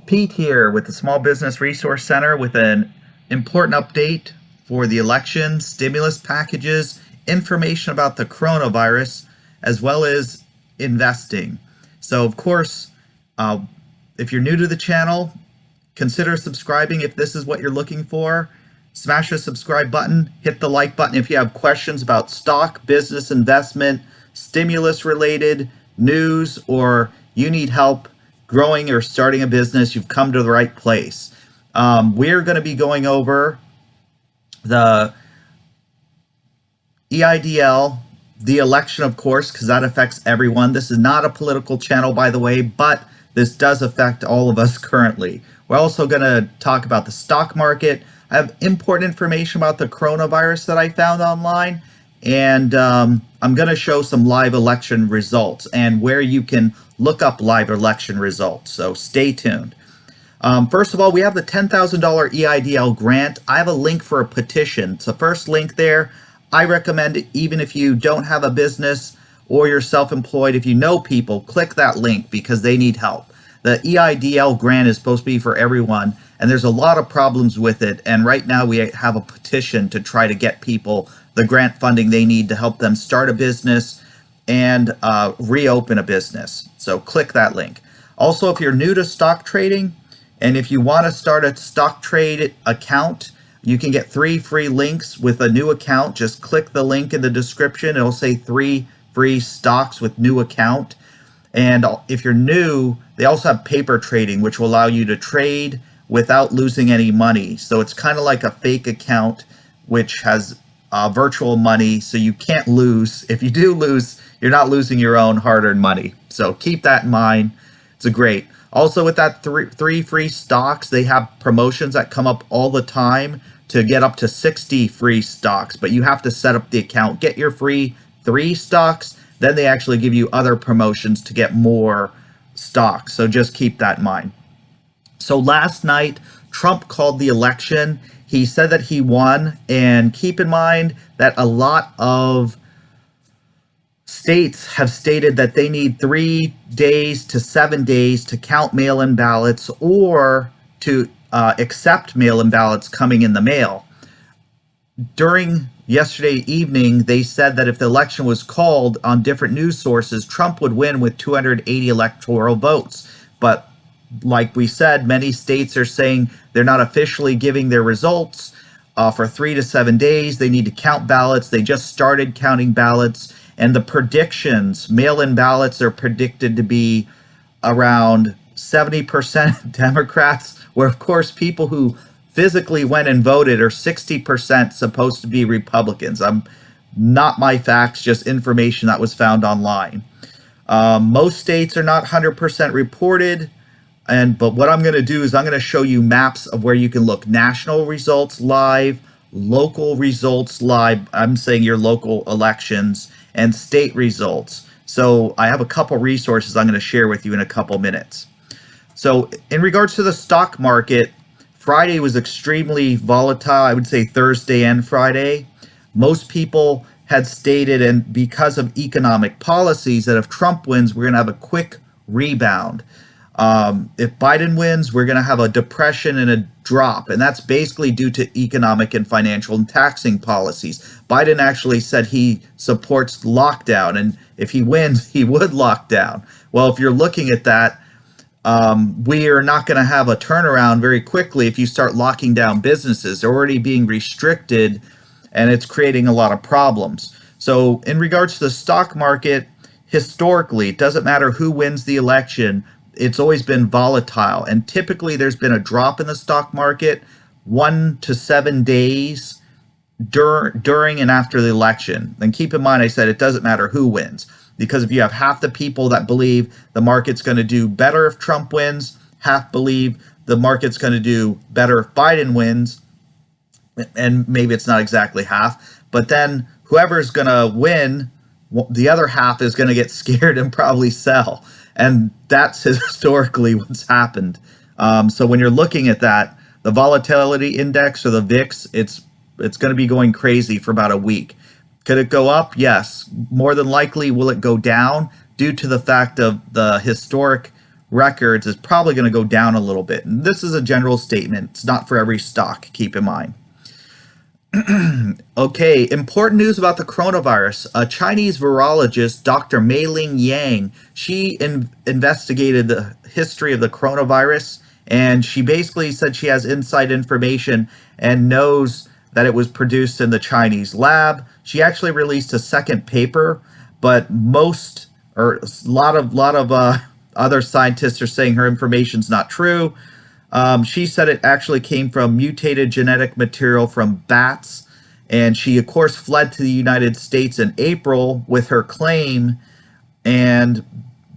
Pete here with the Small Business Resource Center with an important update for the election, stimulus packages, information about the coronavirus, as well as investing. So, of course, uh, if you're new to the channel, consider subscribing if this is what you're looking for. Smash the subscribe button, hit the like button if you have questions about stock, business, investment, stimulus related news, or you need help growing or starting a business. You've come to the right place. We're going to be going over the EIDL, the election, of course, because that affects everyone. This is not a political channel, by the way, but this does affect all of us currently. We're also going to talk about the stock market. I have important information about the coronavirus that I found online, and I'm going to show some live election results and where you can look up live election results. So stay tuned. First of all, we have the $10,000 EIDL grant. I have a link for a petition. It's the first link there. I recommend it, even if you don't have a business or you're self-employed, if you know people, click that link because they need help. The EIDL grant is supposed to be for everyone, and there's a lot of problems with it. And right now we have a petition to try to get people the grant funding they need to help them start a business and reopen a business. So click that link. Also, if you're new to stock trading, and if you want to start a stock trade account, you can get 3 free links with a new account. Just click the link in the description. It'll say 3 free stocks with new account. And if you're new, they also have paper trading, which will allow you to trade without losing any money. So it's kind of like a fake account, which has virtual money, so you can't lose. If you do lose, you're not losing your own hard-earned money. So keep that in mind. It's a great. Also, with that 3 free stocks, they have promotions that come up all the time to get up to 60 free stocks, but you have to set up the account, get your free 3 stocks, then they actually give you other promotions to get more stocks. So just keep that in mind. So last night, Trump called the election. He said that he won, and keep in mind that a lot of states have stated that they need 3 days to 7 days to count mail-in ballots or to accept mail-in ballots coming in the mail. During yesterday evening, they said that if the election was called on different news sources, Trump would win with 280 electoral votes. But like we said, many states are saying they're not officially giving their results for 3 to 7 days. They need to count ballots. They just started counting ballots. And the predictions, mail-in ballots are predicted to be around 70% Democrats, where of course people who physically went and voted are 60% supposed to be Republicans. Not my facts, just information that was found online. Most states are not 100% reported. But what I'm going to do is I'm going to show you maps of where you can look national results live, local results live. I'm saying your local elections, and state results. So I have a couple resources I'm going to share with you in a couple minutes. So in regards to the stock market, Friday was extremely volatile. I would say Thursday and Friday. Most people had stated, and because of economic policies, that if Trump wins, we're going to have a quick rebound. If Biden wins, we're going to have a depression and a drop, and that's basically due to economic and financial and taxing policies. Biden actually said he supports lockdown, and if he wins, he would lock down. Well, if you're looking at that, we are not going to have a turnaround very quickly if you start locking down businesses. They're already being restricted, and it's creating a lot of problems. So in regards to the stock market, historically, it doesn't matter who wins the election, it's always been volatile. And typically there's been a drop in the stock market 1 to 7 days during and after the election. And keep in mind, I said it doesn't matter who wins, because if you have half the people that believe the market's going to do better if Trump wins, half believe the market's going to do better if Biden wins, and maybe it's not exactly half, but then whoever's going to win, the other half is going to get scared and probably sell. And that's historically what's happened. So when you're looking at that, the volatility index, or the VIX, it's going to be going crazy for about a week. Could it go up? Yes. More than likely, will it go down due to the fact of the historic records is probably going to go down a little bit. And this is a general statement. It's not for every stock, keep in mind. Okay, important news about the coronavirus. A Chinese virologist, Dr. Meiling Yang, she investigated the history of the coronavirus, and she basically said she has inside information and knows that it was produced in the Chinese lab. She actually released a second paper, but most or a lot of other scientists are saying her information's not true. She said it actually came from mutated genetic material from bats. And she, of course, fled to the United States in April with her claim. And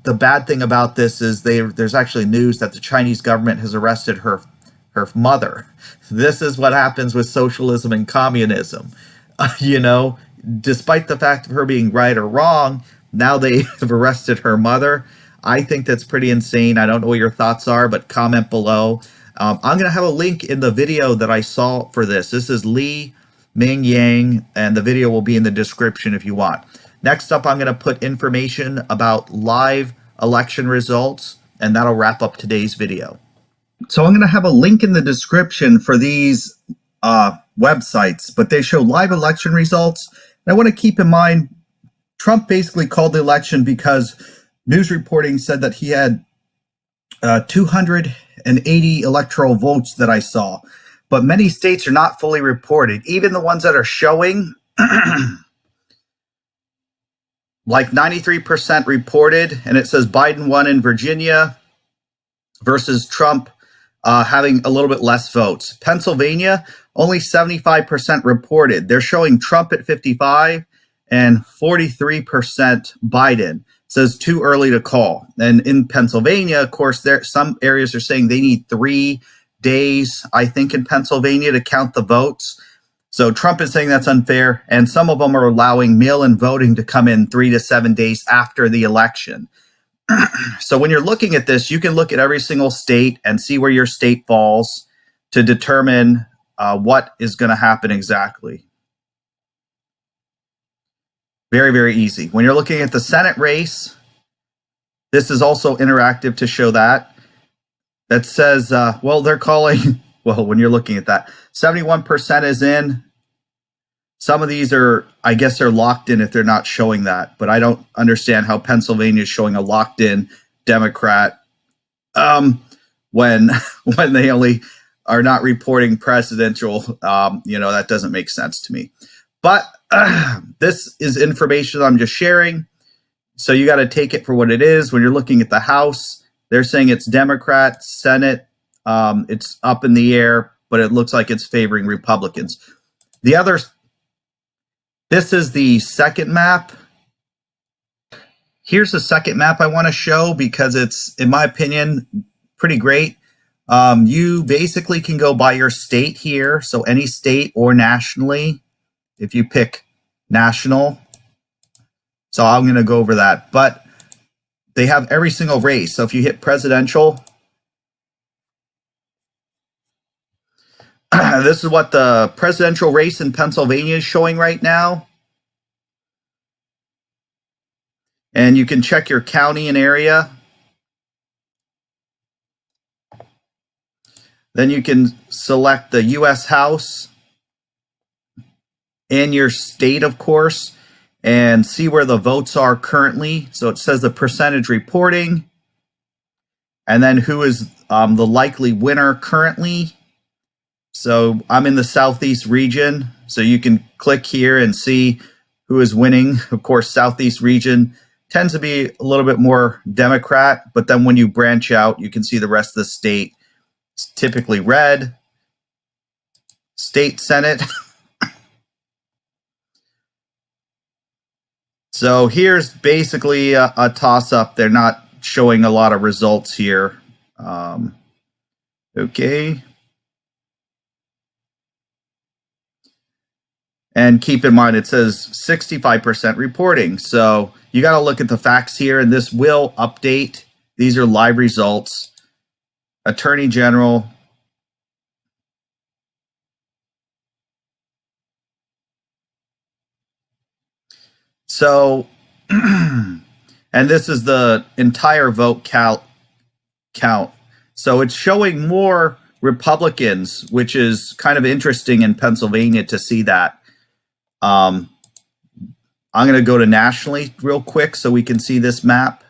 the bad thing about this is there's actually news that the Chinese government has arrested her mother. This is what happens with socialism and communism. You know, despite the fact of her being right or wrong, now they have arrested her mother. I think that's pretty insane. I don't know what your thoughts are, but comment below. I'm going to have a link in the video that I saw for this. This is Li Ming Yang, and the video will be in the description if you want. Next up, I'm going to put information about live election results, and that'll wrap up today's video. So I'm going to have a link in the description for these websites, but they show live election results. And I want to keep in mind, Trump basically called the election because news reporting said that he had 280 electoral votes that I saw. But many states are not fully reported. Even the ones that are showing, like 93% reported, and it says Biden won in Virginia versus Trump having a little bit less votes. Pennsylvania, only 75% reported. They're showing Trump at 55 and 43% Biden. It says too early to call. And in Pennsylvania, of course, there some areas are saying they need 3 days, I think, in Pennsylvania to count the votes. So Trump is saying that's unfair, and some of them are allowing mail-in voting to come in 3 to 7 days after the election. So when you're looking at this, you can look at every single state and see where your state falls to determine what is going to happen exactly. Very, very easy. When you're looking at the Senate race, this is also interactive to show that. That says, well, they're calling, well, when you're looking at that, 71% is in. Some of these are, I guess they're locked in if they're not showing that, but I don't understand how Pennsylvania is showing a locked in Democrat when they only are not reporting presidential. That doesn't make sense to me. But this is information I'm just sharing, so you got to take it for what it is. When you're looking at the House, they're saying it's Democrat. Senate, it's up in the air, but it looks like it's favoring Republicans. This is the second map. Here's the second map I want to show because it's, in my opinion, pretty great. You basically can go by your state here, so any state or nationally, if you pick national. So I'm going to go over that. But they have every single race. So if you hit presidential, this is what the presidential race in Pennsylvania is showing right now. And you can check your county and area. Then you can select the U.S. House and your state, of course, and see where the votes are currently. So it says the percentage reporting, and then who is the likely winner currently. So I'm in the Southeast region, so you can click here and see who is winning. Of course, Southeast region tends to be a little bit more Democrat, but then when you branch out, you can see the rest of the state. It's typically red. State Senate. So here's basically a toss-up. They're not showing a lot of results here. Okay. And keep in mind, it says 65% reporting. So you got to look at the facts here, and this will update. These are live results. Attorney General. So, and this is the entire vote count count. So it's showing more Republicans, which is kind of interesting in Pennsylvania to see that. I'm going to go to nationally real quick so we can see this map.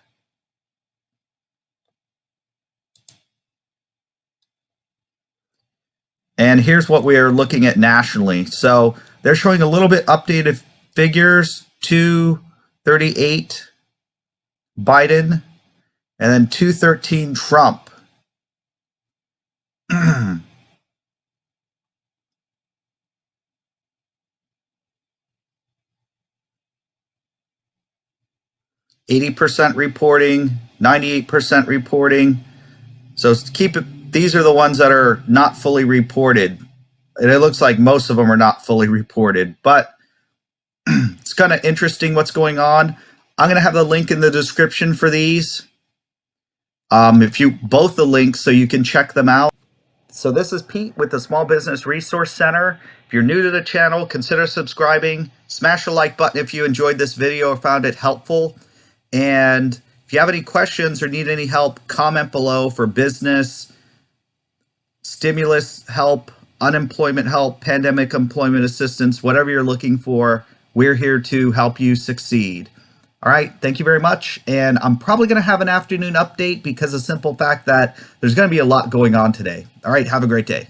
And here's what we are looking at nationally. So they're showing a little bit updated figures: 238 Biden, and then 213 Trump. 80% reporting, 98% reporting. So keep it. These are the ones that are not fully reported. And it looks like most of them are not fully reported, but it's kind of interesting what's going on. I'm going to have the link in the description for these. If you both the links so you can check them out. So this is Pete with the Small Business Resource Center. If you're new to the channel, consider subscribing. Smash the like button if you enjoyed this video or found it helpful. And if you have any questions or need any help, comment below for business, stimulus help, unemployment help, pandemic employment assistance, whatever you're looking for. We're here to help you succeed. All right, thank you very much. And I'm probably going to have an afternoon update because of the simple fact that there's going to be a lot going on today. All right, have a great day.